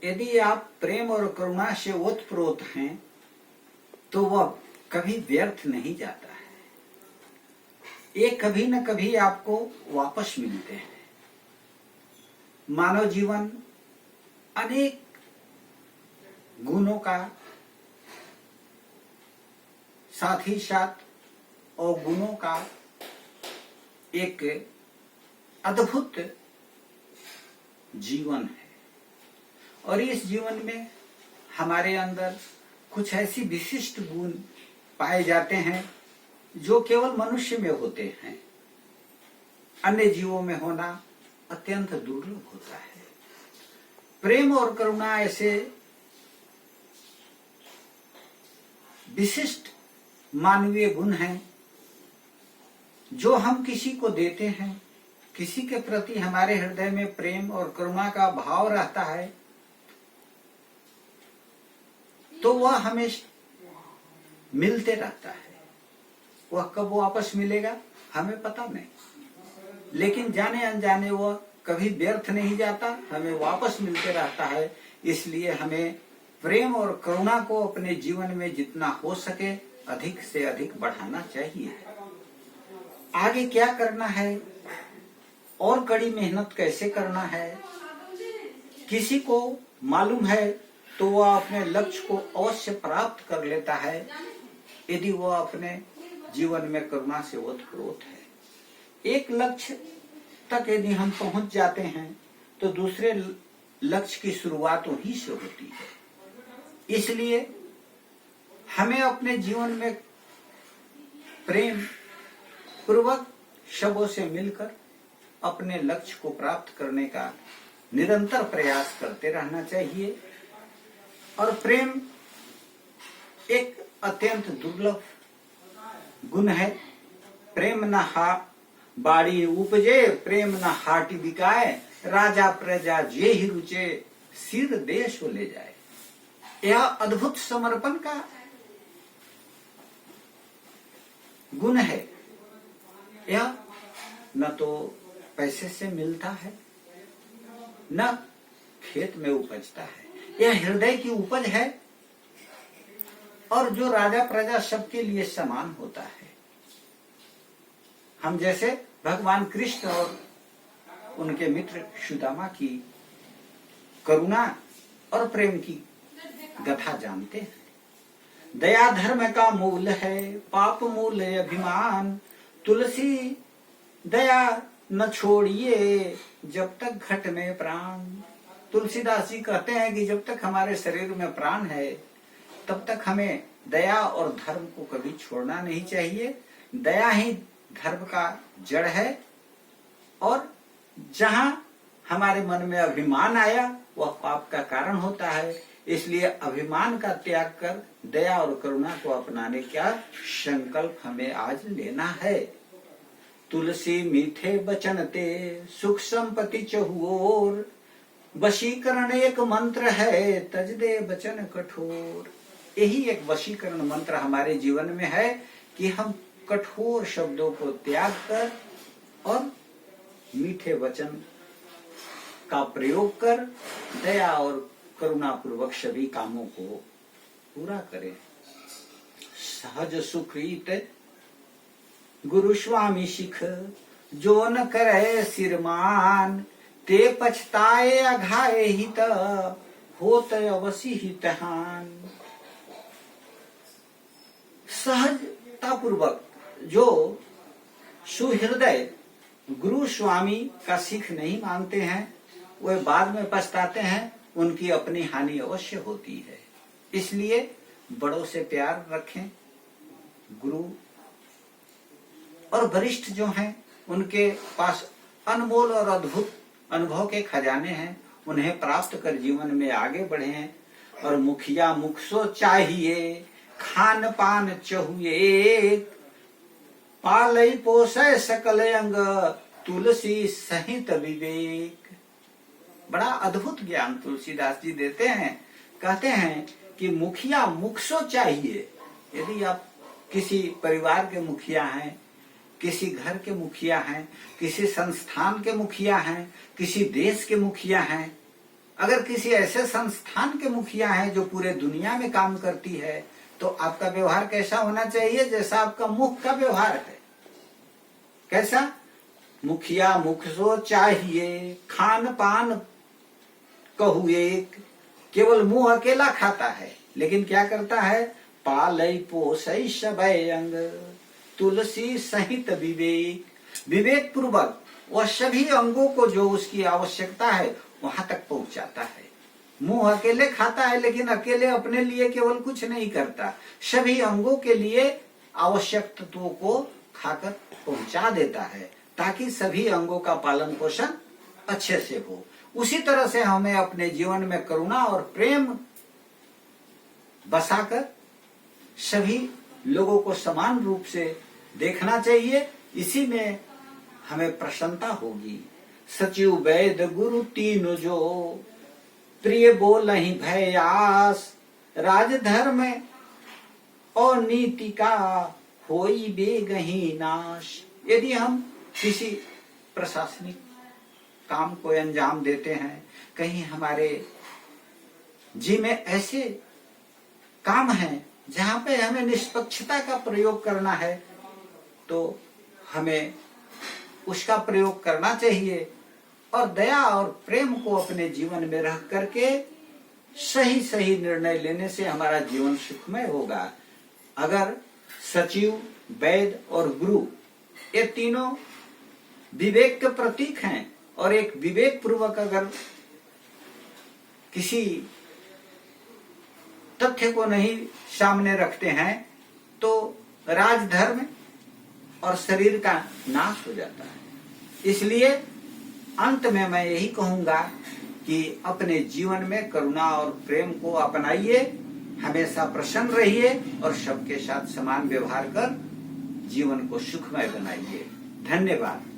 यदि आप प्रेम और करुणा से ओतप्रोत हैं तो वह कभी व्यर्थ नहीं जाता है। ये कभी न कभी आपको वापस मिलते हैं। मानव जीवन अनेक गुणों का साथ ही साथ अवगुणों का एक अद्भुत जीवन है, और इस जीवन में हमारे अंदर कुछ ऐसी विशिष्ट गुण पाए जाते हैं जो केवल मनुष्य में होते हैं, अन्य जीवों में होना अत्यंत दुर्लभ होता है। प्रेम और करुणा ऐसे विशिष्ट मानवीय गुण हैं जो हम किसी को देते हैं, किसी के प्रति हमारे हृदय में प्रेम और करुणा का भाव रहता है तो वह हमें मिलते रहता है। वह कब वापस मिलेगा हमें पता नहीं, लेकिन जाने अनजाने वह कभी व्यर्थ नहीं जाता, हमें वापस मिलते रहता है। इसलिए हमें प्रेम और करुणा को अपने जीवन में जितना हो सके अधिक से अधिक बढ़ाना चाहिए। आगे क्या करना है और कड़ी मेहनत कैसे करना है, किसी को मालूम है तो वह अपने लक्ष्य को अवश्य प्राप्त कर लेता है यदि वह अपने जीवन में करुणा से ओतप्रोत है। एक लक्ष्य तक यदि हम पहुंच जाते हैं तो दूसरे लक्ष्य की शुरुआत वहीं से होती है। इसलिए हमें अपने जीवन में प्रेम पूर्वक सबों से मिलकर अपने लक्ष्य को प्राप्त करने का निरंतर प्रयास करते रहना चाहिए। और प्रेम एक अत्यंत दुर्लभ गुण है। प्रेम न हा बाड़ी उपजे, प्रेम न हाटी बिकाए, राजा प्रजा जे ही रुचे, सिर देश हो ले जाए। यह अद्भुत समर्पण का गुण है। यह न तो पैसे से मिलता है न खेत में उपजता है, यह हृदय की उपज है और जो राजा प्रजा सबके लिए समान होता है। हम जैसे भगवान कृष्ण और उनके मित्र सुदामा की करुणा और प्रेम की गाथा जानते हैं। दया धर्म का मूल है, पाप मूल है अभिमान, तुलसी दया न छोड़िए जब तक घट में प्राण। तुलसीदास जी कहते हैं कि जब तक हमारे शरीर में प्राण है तब तक हमें दया और धर्म को कभी छोड़ना नहीं चाहिए। दया ही धर्म का जड़ है, और जहां हमारे मन में अभिमान आया वह पाप का कारण होता है। इसलिए अभिमान का त्याग कर दया और करुणा को अपनाने का संकल्प हमें आज लेना है। तुलसी मीठे बचन ते सुख संपत्ति चहुओर, वशीकरण एक मंत्र है तज दे बचन कठोर। यही एक वशीकरण मंत्र हमारे जीवन में है कि हम कठोर शब्दों को त्याग कर और मीठे वचन का प्रयोग कर दया और करुणा पूर्वक सभी कामों को पूरा करें। सहज सुकृत गुरु स्वामी सिख, जो न करे सिरमान, ते पछताए अघाए हित, होत अवसी हितहान। सहजता पूर्वक जो सुहृदय गुरु स्वामी का सिख नहीं मानते हैं वे बाद में पछताते हैं, उनकी अपनी हानि अवश्य होती है। इसलिए बड़ों से प्यार रखें। गुरु और वरिष्ठ जो हैं उनके पास अनमोल और अद्भुत अनुभव के खजाने हैं, उन्हें प्राप्त कर जीवन में आगे बढ़े। और मुखिया मुख सो चाहिए, खान पान चहुए, पालई पोषय सकल अंग, तुलसी सहित विवेक। बड़ा अद्भुत ज्ञान तुलसीदास जी देते हैं। कहते हैं कि मुखिया मुख सो चाहिए। यदि आप किसी परिवार के मुखिया हैं, किसी घर के मुखिया हैं, किसी संस्थान के मुखिया हैं, किसी देश के मुखिया हैं, अगर किसी ऐसे संस्थान के मुखिया हैं जो पूरे दुनिया में काम करती है, तो आपका व्यवहार कैसा होना चाहिए? जैसा आपका मुख का व्यवहार है। कैसा? मुखिया मुख सो चाहिए, खान पान कहू एक, केवल मुंह अकेला खाता है, लेकिन क्या करता है? पालई पोसई सबय अंग, तुलसी सहित विवेक। विवेक पूर्वक वह सभी अंगों को जो उसकी आवश्यकता है वहां तक पहुंचाता है। मुंह अकेले खाता है, लेकिन अकेले अपने लिए केवल कुछ नहीं करता, सभी अंगों के लिए आवश्यक तत्वों को खाकर पहुंचा देता है, ताकि सभी अंगों का पालन पोषण अच्छे से हो। उसी तरह से हमें अपने जीवन में करुणा और प्रेम बसाकर सभी लोगों को समान रूप से देखना चाहिए। इसी में हमें प्रसन्नता होगी। सचिव वैद गुरु तीन जो, प्रिय बोलहि भय आस, राजधर्म और नीति का होई बेगही नाश। यदि हम किसी प्रशासनिक काम को अंजाम देते हैं, कहीं हमारे जी में ऐसे काम हैं जहां पे हमें निष्पक्षता का प्रयोग करना है, तो हमें उसका प्रयोग करना चाहिए और दया और प्रेम को अपने जीवन में रख करके सही सही निर्णय लेने से हमारा जीवन सुखमय होगा। अगर सचिव, वैद और गुरु ये तीनों विवेक के प्रतीक हैं और एक विवेक पूर्वक अगर किसी तथ्य को नहीं सामने रखते हैं, तो राजधर्म और शरीर का नाश हो जाता है। इसलिए अंत में मैं यही कहूंगा कि अपने जीवन में करुणा और प्रेम को अपनाइए, हमेशा प्रसन्न रहिए और सबके साथ समान व्यवहार कर जीवन को सुखमय बनाइए। धन्यवाद।